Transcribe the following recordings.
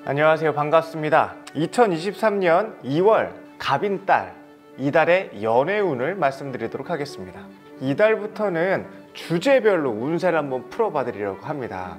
안녕하세요. 반갑습니다. 2023년 2월 갑인달, 이달의 연애운을 말씀드리도록 하겠습니다. 이달부터는 주제별로 운세를 한번 풀어봐 드리려고 합니다.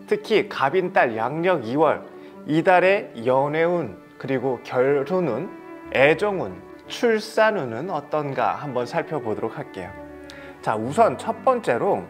특히 갑인달 양력 2월, 이달의 연애운, 그리고 결혼운, 애정운, 출산운은 어떤가 한번 살펴보도록 할게요. 자, 우선 첫 번째로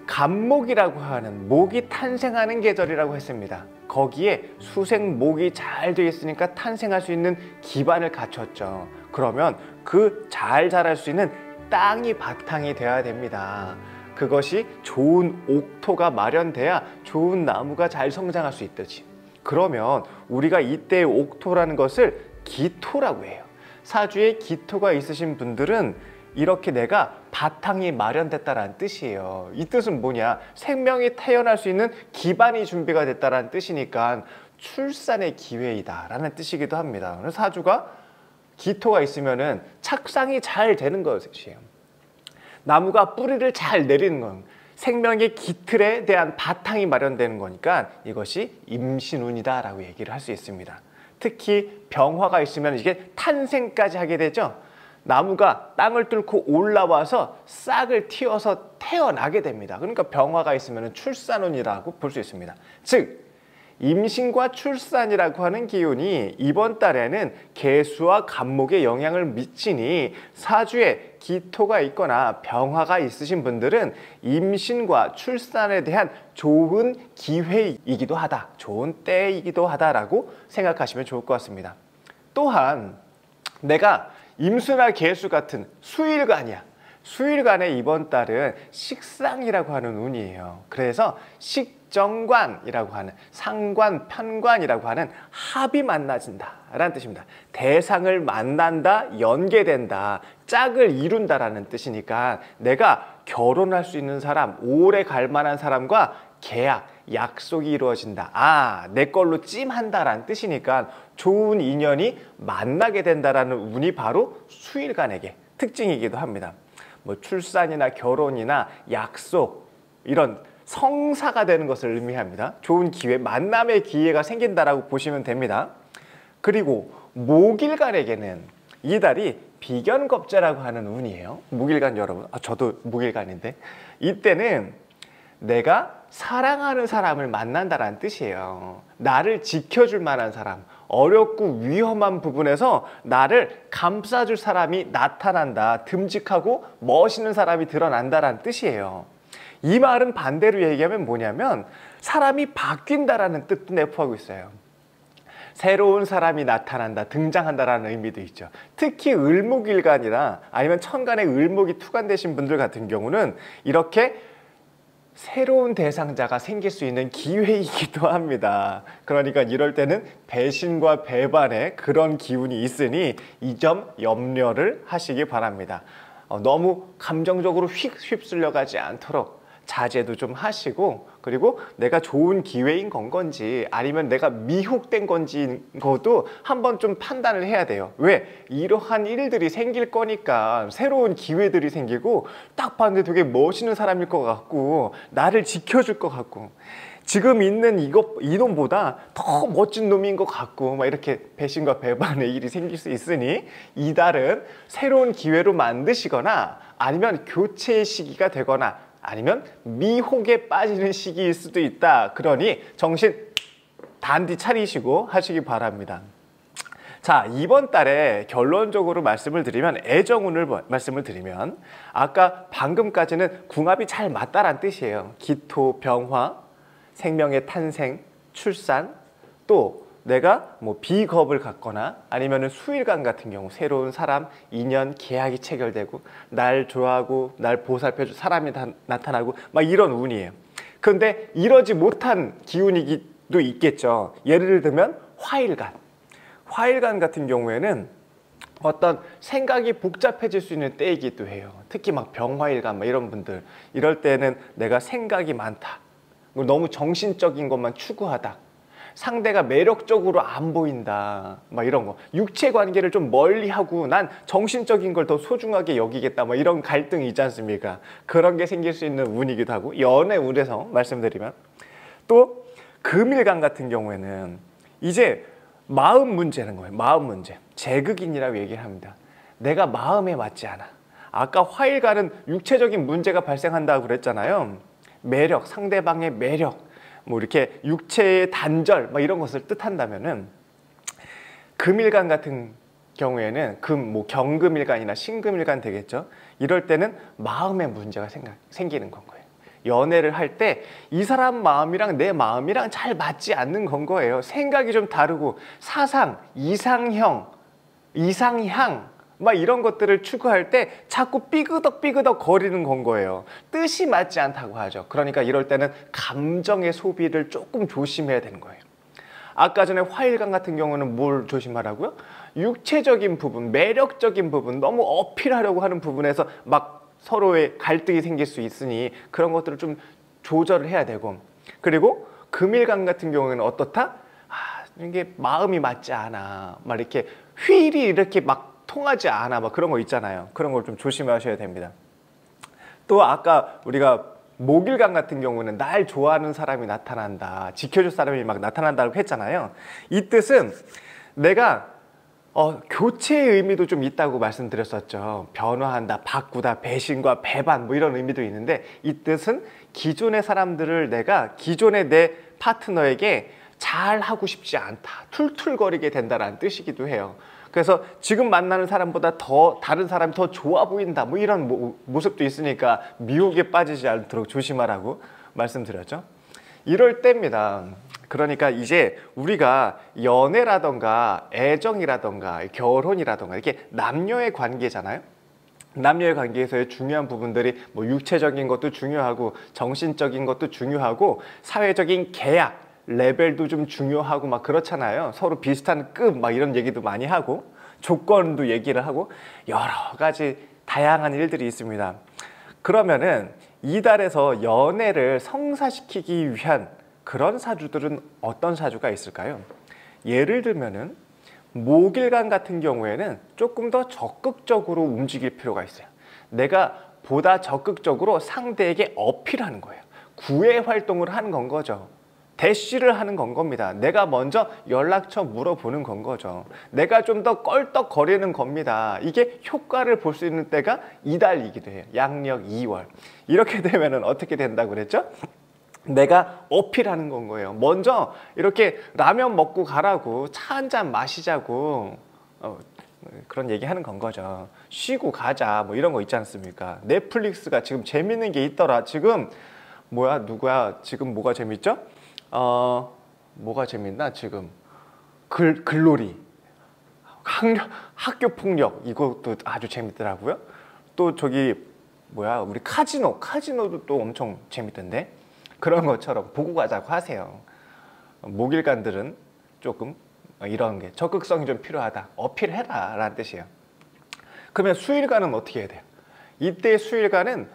갑목이라고 하는 목이 탄생하는 계절이라고 했습니다. 거기에 수생목이 잘 되어 있으니까 탄생할 수 있는 기반을 갖췄죠. 그러면 그 잘 자랄 수 있는 땅이 바탕이 되어야 됩니다. 그것이 좋은 옥토가 마련돼야 좋은 나무가 잘 성장할 수 있듯이, 그러면 우리가 이때의 옥토라는 것을 기토라고 해요. 사주에 기토가 있으신 분들은 이렇게 내가 바탕이 마련됐다라는 뜻이에요. 이 뜻은 뭐냐? 생명이 태어날 수 있는 기반이 준비가 됐다라는 뜻이니까 출산의 기회이다 라는 뜻이기도 합니다. 사주가 기토가 있으면은 착상이 잘 되는 것이에요. 나무가 뿌리를 잘 내리는 건 생명의 기틀에 대한 바탕이 마련되는 거니까 이것이 임신운이다 라고 얘기를 할 수 있습니다. 특히 병화가 있으면 이게 탄생까지 하게 되죠. 나무가 땅을 뚫고 올라와서 싹을 틔워서 태어나게 됩니다. 그러니까 병화가 있으면 출산운이라고 볼 수 있습니다. 즉 임신과 출산이라고 하는 기운이 이번 달에는 개수와 갑목에 영향을 미치니 사주에 기토가 있거나 병화가 있으신 분들은 임신과 출산에 대한 좋은 기회이기도 하다, 좋은 때이기도 하다라고 생각하시면 좋을 것 같습니다. 또한 내가 임수나 개수 같은 수일간이야. 수일간에 이번 달은 식상이라고 하는 운이에요. 그래서 식정관이라고 하는 상관, 편관이라고 하는 합이 만나진다 라는 뜻입니다. 대상을 만난다, 연계된다, 짝을 이룬다라는 뜻이니까 내가 결혼할 수 있는 사람, 오래 갈 만한 사람과 계약, 약속이 이루어진다. 아, 내 걸로 찜한다라는 뜻이니까 좋은 인연이 만나게 된다라는 운이 바로 수일간에게 특징이기도 합니다. 뭐 출산이나 결혼이나 약속, 이런 성사가 되는 것을 의미합니다. 좋은 기회, 만남의 기회가 생긴다라고 보시면 됩니다. 그리고 목일간에게는 이달이 비견겁제라고 하는 운이에요. 목일간 여러분, 저도 목일간인데, 이때는 내가 사랑하는 사람을 만난다라는 뜻이에요. 나를 지켜줄 만한 사람, 어렵고 위험한 부분에서 나를 감싸줄 사람이 나타난다. 듬직하고 멋있는 사람이 드러난다라는 뜻이에요. 이 말은 반대로 얘기하면 뭐냐면 사람이 바뀐다라는 뜻도 내포하고 있어요. 새로운 사람이 나타난다, 등장한다라는 의미도 있죠. 특히 을목일간이나 아니면 천간에 을목이 투관되신 분들 같은 경우는 이렇게 새로운 대상자가 생길 수 있는 기회이기도 합니다. 그러니까 이럴 때는 배신과 배반의 그런 기운이 있으니 이 점 염려를 하시기 바랍니다. 너무 감정적으로 휩쓸려 가지 않도록 자제도 좀 하시고, 그리고 내가 좋은 기회인 건지 아니면 내가 미혹된 건지 것도 한번 좀 판단을 해야 돼요. 왜? 이러한 일들이 생길 거니까, 새로운 기회들이 생기고 딱 봤는데 되게 멋있는 사람일 것 같고 나를 지켜줄 것 같고 지금 있는 이놈보다 더 멋진 놈인 것 같고 막 이렇게 배신과 배반의 일이 생길 수 있으니 이달은 새로운 기회로 만드시거나 아니면 교체의 시기가 되거나 아니면 미혹에 빠지는 시기일 수도 있다. 그러니 정신 단디 차리시고 하시기 바랍니다. 자, 이번 달에 결론적으로 말씀을 드리면, 애정운을 말씀을 드리면, 아까 방금까지는 궁합이 잘 맞다란 뜻이에요. 기토, 병화, 생명의 탄생, 출산, 또 내가 뭐 비겁을 갖거나 아니면은 수일간 같은 경우 새로운 사람, 인연, 계약이 체결되고 날 좋아하고 날 보살펴줄 사람이 나타나고 막 이런 운이에요. 그런데 이러지 못한 기운이기도 있겠죠. 예를 들면 화일간. 화일간 같은 경우에는 어떤 생각이 복잡해질 수 있는 때이기도 해요. 특히 막 병화일간 이런 분들, 이럴 때는 내가 생각이 많다, 너무 정신적인 것만 추구하다, 상대가 매력적으로 안 보인다, 막 이런 거, 육체 관계를 좀 멀리하고 난 정신적인 걸 더 소중하게 여기겠다, 막 이런 갈등이 있지 않습니까? 그런 게 생길 수 있는 운이기도 하고, 연애 운에서 말씀드리면 또 금일간 같은 경우에는 이제 마음 문제는 거예요. 마음 문제. 재극인이라고 얘기를 합니다. 내가 마음에 맞지 않아. 아까 화일간은 육체적인 문제가 발생한다고 그랬잖아요. 매력, 상대방의 매력, 뭐 이렇게 육체의 단절, 뭐 이런 것을 뜻한다면은 금일간 같은 경우에는 뭐 경금일간이나 신금일간 되겠죠. 이럴 때는 마음의 문제가 생기는 건 거예요. 연애를 할 때 이 사람 마음이랑 내 마음이랑 잘 맞지 않는 건 거예요. 생각이 좀 다르고 사상, 이상형, 이상향 막 이런 것들을 추구할 때 자꾸 삐그덕삐그덕 거리는 건 거예요. 뜻이 맞지 않다고 하죠. 그러니까 이럴 때는 감정의 소비를 조금 조심해야 되는 거예요. 아까 전에 화일간 같은 경우는 뭘 조심하라고요? 육체적인 부분, 매력적인 부분, 너무 어필하려고 하는 부분에서 막 서로의 갈등이 생길 수 있으니 그런 것들을 좀 조절을 해야 되고, 그리고 금일간 같은 경우에는 어떻다? 이게 마음이 맞지 않아. 막 이렇게 휠이 이렇게 막 통하지 않아. 막 그런 거 있잖아요. 그런 걸 좀 조심하셔야 됩니다. 또 아까 우리가 목일간 같은 경우는 날 좋아하는 사람이 나타난다, 지켜줄 사람이 막 나타난다고 했잖아요. 이 뜻은 내가 교체의 의미도 좀 있다고 말씀드렸었죠. 변화한다, 바꾸다, 배신과 배반 뭐 이런 의미도 있는데, 이 뜻은 기존의 사람들을 내가 기존의 내 파트너에게 잘 하고 싶지 않다, 툴툴거리게 된다라는 뜻이기도 해요. 그래서 지금 만나는 사람보다 더 다른 사람이 더 좋아 보인다 뭐 이런 모습도 있으니까 미혹에 빠지지 않도록 조심하라고 말씀드렸죠. 이럴 때입니다. 그러니까 이제 우리가 연애라던가 애정이라던가 결혼이라던가 이렇게 남녀의 관계잖아요. 남녀의 관계에서의 중요한 부분들이 뭐 육체적인 것도 중요하고 정신적인 것도 중요하고 사회적인 계약 레벨도 좀 중요하고 막 그렇잖아요. 서로 비슷한 급 막 이런 얘기도 많이 하고 조건도 얘기를 하고 여러 가지 다양한 일들이 있습니다. 그러면은 이달에서 연애를 성사시키기 위한 그런 사주들은 어떤 사주가 있을까요? 예를 들면은 목일간 같은 경우에는 조금 더 적극적으로 움직일 필요가 있어요. 내가 보다 적극적으로 상대에게 어필하는 거예요. 구애 활동을 하는 건 거죠. 대시를 하는 건 겁니다. 내가 먼저 연락처 물어보는 건 거죠. 내가 좀 더 껄떡거리는 겁니다. 이게 효과를 볼 수 있는 때가 이달이기도 해요. 양력 2월. 이렇게 되면 어떻게 된다고 그랬죠? 내가 어필하는 건 거예요. 먼저 이렇게 라면 먹고 가라고, 차 한잔 마시자고 그런 얘기 하는 건 거죠. 쉬고 가자 뭐 이런 거 있지 않습니까? 넷플릭스가 지금 재밌는 게 있더라. 지금 뭐야 누구야 지금 뭐가 재밌죠? 뭐가 재밌나 지금? 글로리, 학교 폭력 이것도 아주 재밌더라고요. 또 저기 뭐야 우리 카지노도 또 엄청 재밌던데. 그런 것처럼 보고 가자고 하세요. 목일간들은 조금 이런 게 적극성이 좀 필요하다, 어필해라 라는 뜻이에요. 그러면 수일간은 어떻게 해야 돼요? 이때 수일간은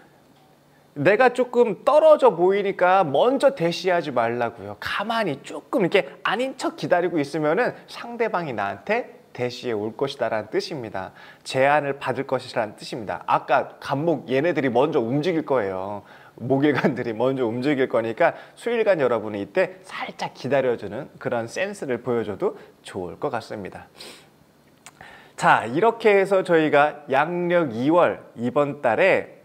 내가 조금 떨어져 보이니까 먼저 대시하지 말라고요. 가만히 조금 이렇게 아닌 척 기다리고 있으면은 상대방이 나한테 대시에 올 것이다 라는 뜻입니다. 제안을 받을 것이라는 뜻입니다. 아까 간목 얘네들이 먼저 움직일 거예요. 목일간들이 먼저 움직일 거니까 수일간 여러분이 이때 살짝 기다려주는 그런 센스를 보여줘도 좋을 것 같습니다. 자, 이렇게 해서 저희가 양력 2월 이번 달에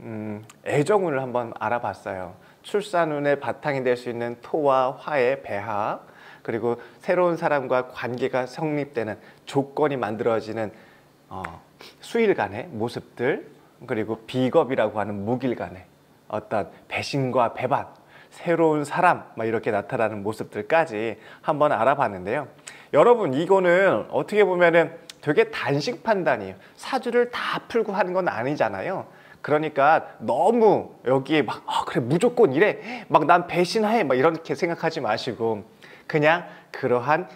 애정운을 한번 알아봤어요. 출산운의 바탕이 될 수 있는 토와 화의 배합, 그리고 새로운 사람과 관계가 성립되는 조건이 만들어지는 수일간의 모습들, 그리고 비겁이라고 하는 목일간의 어떤 배신과 배반, 새로운 사람 막 이렇게 나타나는 모습들까지 한번 알아봤는데요. 여러분 이거는 어떻게 보면은 되게 단식 판단이에요. 사주를 다 풀고 하는 건 아니잖아요. 그러니까 너무 여기에 막 그래 무조건 이래 막 난 배신해 막 이렇게 생각하지 마시고 그냥 그러한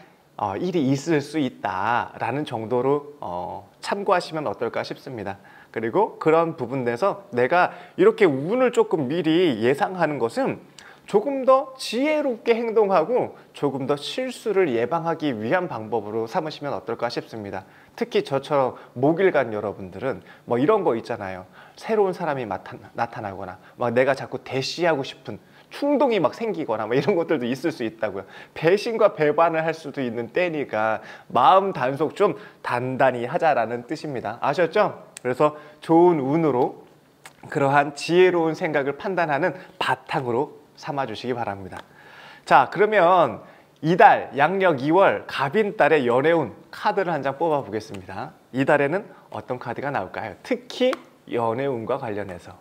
일이 있을 수 있다라는 정도로 참고하시면 어떨까 싶습니다. 그리고 그런 부분에서 내가 이렇게 운을 조금 미리 예상하는 것은 조금 더 지혜롭게 행동하고 조금 더 실수를 예방하기 위한 방법으로 삼으시면 어떨까 싶습니다. 특히 저처럼 목일간 여러분들은 뭐 이런 거 있잖아요. 새로운 사람이 나타나거나 막 내가 자꾸 대시하고 싶은 충동이 막 생기거나 뭐 이런 것들도 있을 수 있다고요. 배신과 배반을 할 수도 있는 때니까 마음 단속 좀 단단히 하자라는 뜻입니다. 아셨죠? 그래서 좋은 운으로 그러한 지혜로운 생각을 판단하는 바탕으로 삼아주시기 바랍니다. 자, 그러면 이달 양력 2월 갑인달의 연애운 카드를 한 장 뽑아 보겠습니다. 이달에는 어떤 카드가 나올까요? 특히 연애운과 관련해서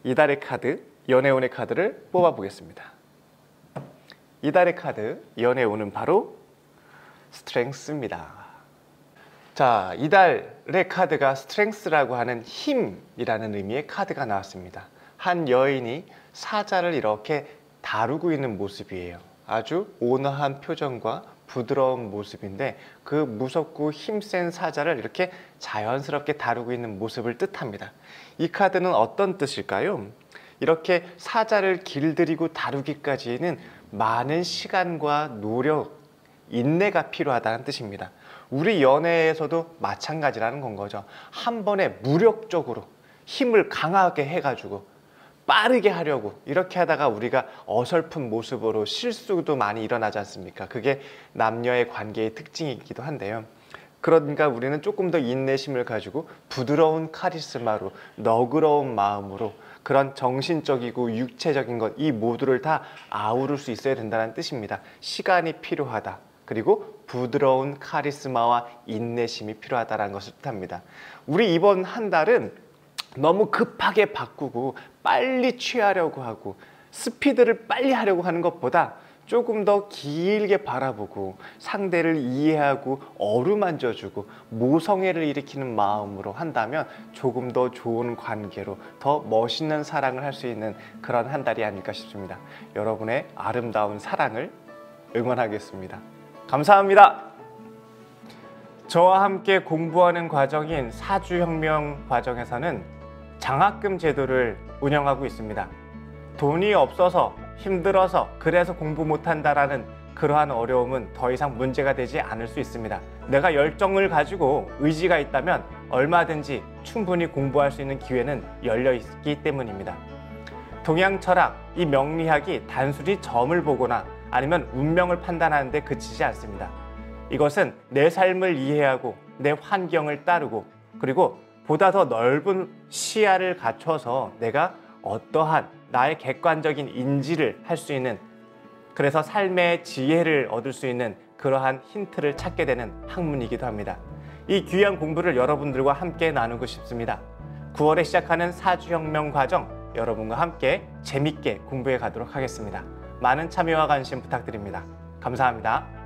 이달의 카드, 연애운의 카드를 뽑아 보겠습니다. 이달의 카드, 연애운은 바로 스트렝스입니다. 자, 이달의 카드가 스트렝스라고 하는 힘이라는 의미의 카드가 나왔습니다. 한 여인이 사자를 이렇게 다루고 있는 모습이에요. 아주 온화한 표정과 부드러운 모습인데 그 무섭고 힘센 사자를 이렇게 자연스럽게 다루고 있는 모습을 뜻합니다. 이 카드는 어떤 뜻일까요? 이렇게 사자를 길들이고 다루기까지는 많은 시간과 노력, 인내가 필요하다는 뜻입니다. 우리 연애에서도 마찬가지라는 건 거죠. 한 번에 무력적으로 힘을 강하게 해가지고 빠르게 하려고 이렇게 하다가 우리가 어설픈 모습으로 실수도 많이 일어나지 않습니까? 그게 남녀의 관계의 특징이기도 한데요. 그러니까 우리는 조금 더 인내심을 가지고 부드러운 카리스마로 너그러운 마음으로 그런 정신적이고 육체적인 것 이 모두를 다 아우를 수 있어야 된다는 뜻입니다. 시간이 필요하다. 그리고 부드러운 카리스마와 인내심이 필요하다는 것을 뜻합니다. 우리 이번 한 달은 너무 급하게 바꾸고 빨리 취하려고 하고 스피드를 빨리 하려고 하는 것보다 조금 더 길게 바라보고 상대를 이해하고 어루만져주고 모성애를 일으키는 마음으로 한다면 조금 더 좋은 관계로 더 멋있는 사랑을 할 수 있는 그런 한 달이 아닐까 싶습니다. 여러분의 아름다운 사랑을 응원하겠습니다. 감사합니다. 저와 함께 공부하는 과정인 사주혁명 과정에서는 장학금 제도를 운영하고 있습니다. 돈이 없어서 힘들어서 그래서 공부 못한다라는 그러한 어려움은 더 이상 문제가 되지 않을 수 있습니다. 내가 열정을 가지고 의지가 있다면 얼마든지 충분히 공부할 수 있는 기회는 열려 있기 때문입니다. 동양 철학, 이 명리학이 단순히 점을 보거나 아니면 운명을 판단하는 데 그치지 않습니다. 이것은 내 삶을 이해하고 내 환경을 따르고 그리고 보다 더 넓은 시야를 갖춰서 내가 어떠한 나의 객관적인 인지를 할 수 있는 그래서 삶의 지혜를 얻을 수 있는 그러한 힌트를 찾게 되는 학문이기도 합니다. 이 귀한 공부를 여러분들과 함께 나누고 싶습니다. 9월에 시작하는 사주혁명 과정 여러분과 함께 재밌게 공부해 가도록 하겠습니다. 많은 참여와 관심 부탁드립니다. 감사합니다.